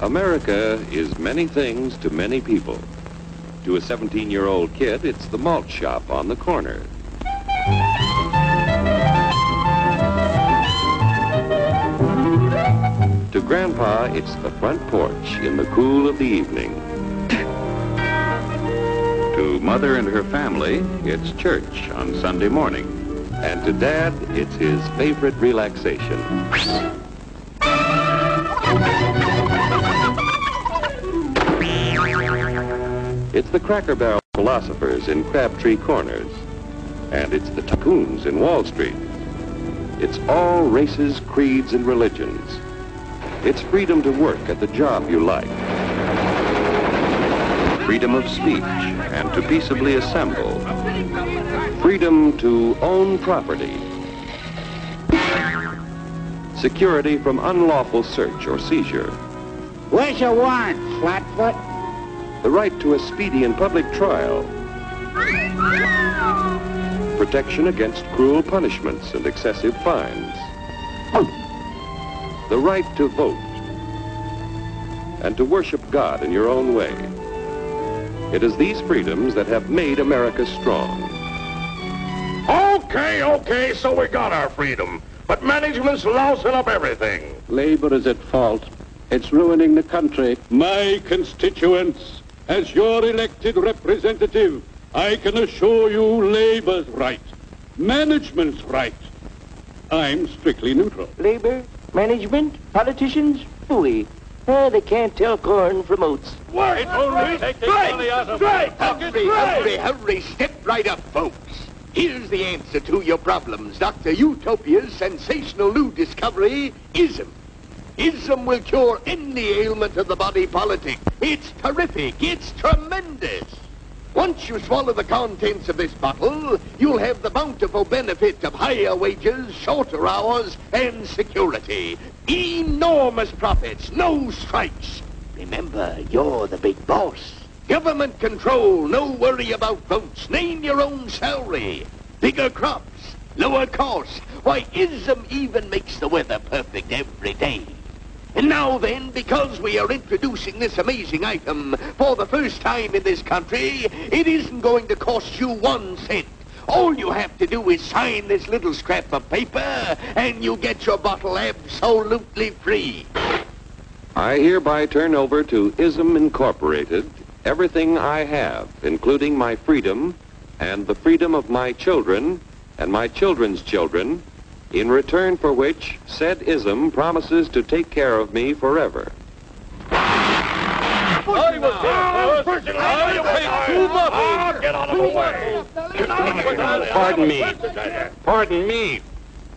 America is many things to many people. To a 17-year-old kid, it's the malt shop on the corner. To Grandpa, it's the front porch in the cool of the evening. To Mother and her family, it's church on Sunday morning. And to Dad, it's his favorite relaxation. It's the Cracker Barrel philosophers in Crabtree Corners. And it's the tycoons in Wall Street. It's all races, creeds, and religions. It's freedom to work at the job you like. Freedom of speech and to peaceably assemble. Freedom to own property. Security from unlawful search or seizure. Where's your warrant, Flatfoot? The right to a speedy and public trial. Protection against cruel punishments and excessive fines. The right to vote. And to worship God in your own way. It is these freedoms that have made America strong. Okay, so we got our freedom. But management's lousing up everything. Labor is at fault. It's ruining the country. My constituents, as your elected representative, I can assure you Labor's right. Management's right. I'm strictly neutral. Labor, management, politicians, phooey. They can't tell corn from oats. Wait, take the money out of my pocket. Hurry, step right up, folks. Here's the answer to your problems. Dr. Utopia's sensational new discovery, ism. Ism will cure any ailment of the body politic. It's terrific. It's tremendous. Once you swallow the contents of this bottle, you'll have the bountiful benefit of higher wages, shorter hours, and security. Enormous profits, no strikes. Remember, you're the big boss. Government control, no worry about votes. Name your own salary. Bigger crops, lower costs. Why, ism even makes the weather perfect every day. And now then, because we are introducing this amazing item for the first time in this country, it isn't going to cost you 1 cent. All you have to do is sign this little scrap of paper, and you get your bottle absolutely free. I hereby turn over to ISM Incorporated everything I have, including my freedom and the freedom of my children and my children's children, in return for which said ISM promises to take care of me forever. Get out of the way. Pardon me.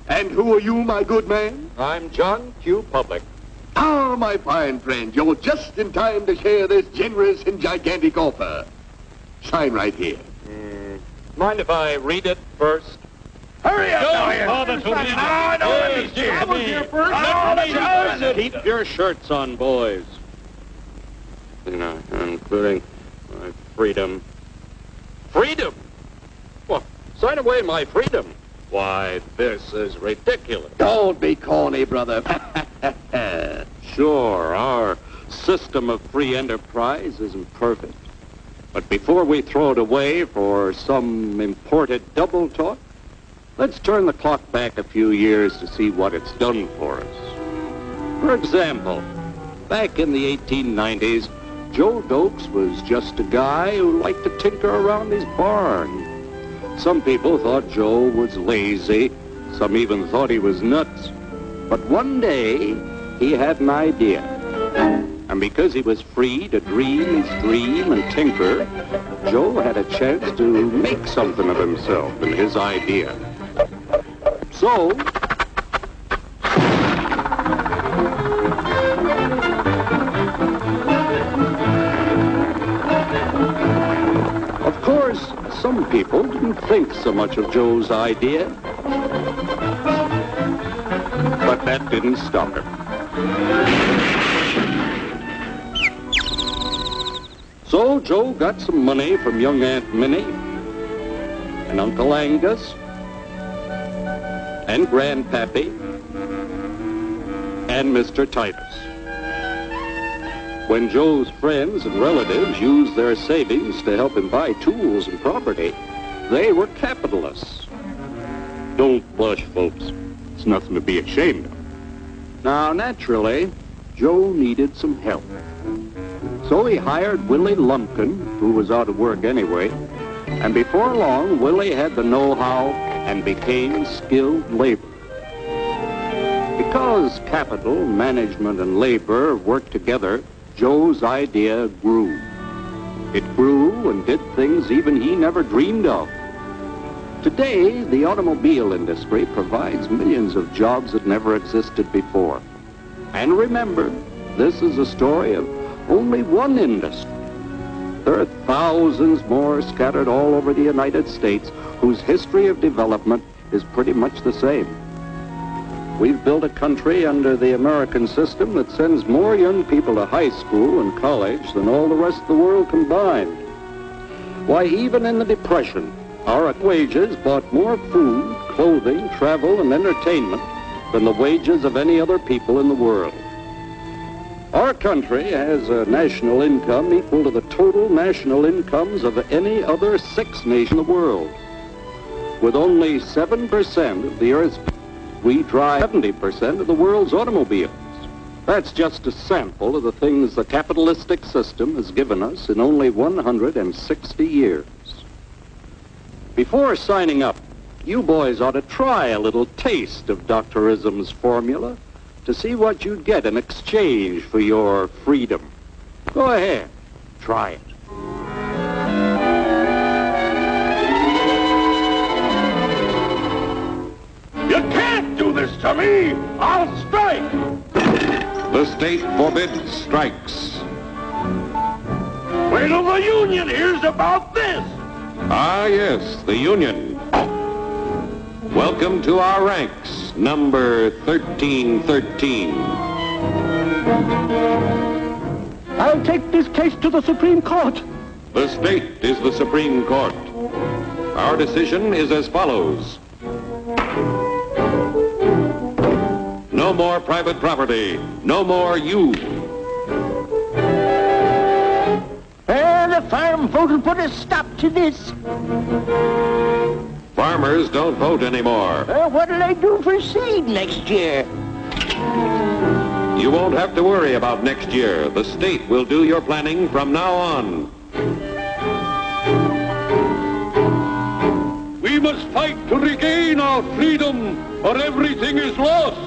And who are you, my good man? I'm John Q. Public. Ah, my fine friend, you're just in time to share this generous and gigantic offer. Sign right here. Mind if I read it first? Hurry up, Keep your shirts on, boys. Including my freedom. Freedom? What? Sign away my freedom? Why, this is ridiculous. Don't be corny, brother. Sure, our system of free enterprise isn't perfect. But before we throw it away for some imported double talk, let's turn the clock back a few years to see what it's done for us. For example, back in the 1890s, Joe Dokes was just a guy who liked to tinker around his barn. Some people thought Joe was lazy. Some even thought he was nuts. But one day, he had an idea. And because he was free to dream his dream and tinker, Joe had a chance to make something of himself and his idea. So, of course, some people didn't think so much of Joe's idea. But that didn't stop him. So Joe got some money from young Aunt Minnie and Uncle Angus and Grandpappy and Mr. Titus. When Joe's friends and relatives used their savings to help him buy tools and property, they were capitalists. Don't blush, folks. It's nothing to be ashamed of. Now, naturally, Joe needed some help. So he hired Willie Lumpkin, who was out of work anyway, and before long, Willie had the know-how and became skilled labor. Because capital, management, and labor worked together, Joe's idea grew. It grew and did things even he never dreamed of. Today, the automobile industry provides millions of jobs that never existed before. And remember, this is a story of only one industry. There are thousands more scattered all over the United States whose history of development is pretty much the same. We've built a country under the American system that sends more young people to high school and college than all the rest of the world combined. Why, even in the Depression, our wages bought more food, clothing, travel, and entertainment than the wages of any other people in the world. Our country has a national income equal to the total national incomes of any other 6 nations in the world. With only 7% of the Earth's people, we drive 70% of the world's automobiles. That's just a sample of the things the capitalistic system has given us in only 160 years. Before signing up, you boys ought to try a little taste of Dr. Ism's formula to see what you'd get in exchange for your freedom. Go ahead, try it. You can't do this to me! I'll strike! The state forbids strikes. Wait till the union hears about this! Ah, yes, the Union. Welcome to our ranks, number 1313. I'll take this case to the Supreme Court. The state is the Supreme Court. Our decision is as follows. No more private property. No more you. The farm vote will put a stop to this. Farmers don't vote anymore. What'll they do for seed next year? You won't have to worry about next year. The state will do your planning from now on. We must fight to regain our freedom, or everything is lost.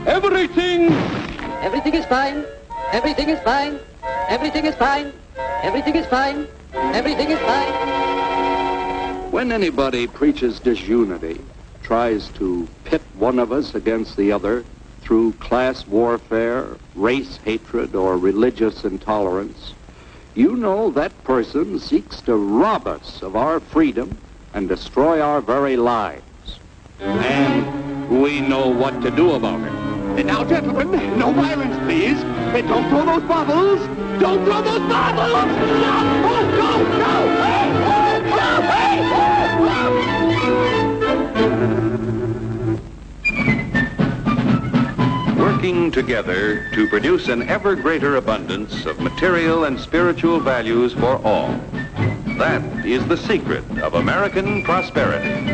Everything! Everything is fine. Everything is fine. Everything is fine. Everything is fine. Everything is fine. When anybody preaches disunity, tries to pit one of us against the other through class warfare, race hatred, or religious intolerance, you know that person seeks to rob us of our freedom and destroy our very lives. And we know what to do about it. Now, gentlemen, no violence, please. Don't throw those bottles. Don't throw those bottles! No! Oh, no! No! Hey! Oh, no! Hey! Working together to produce an ever greater abundance of material and spiritual values for all. That is the secret of American prosperity.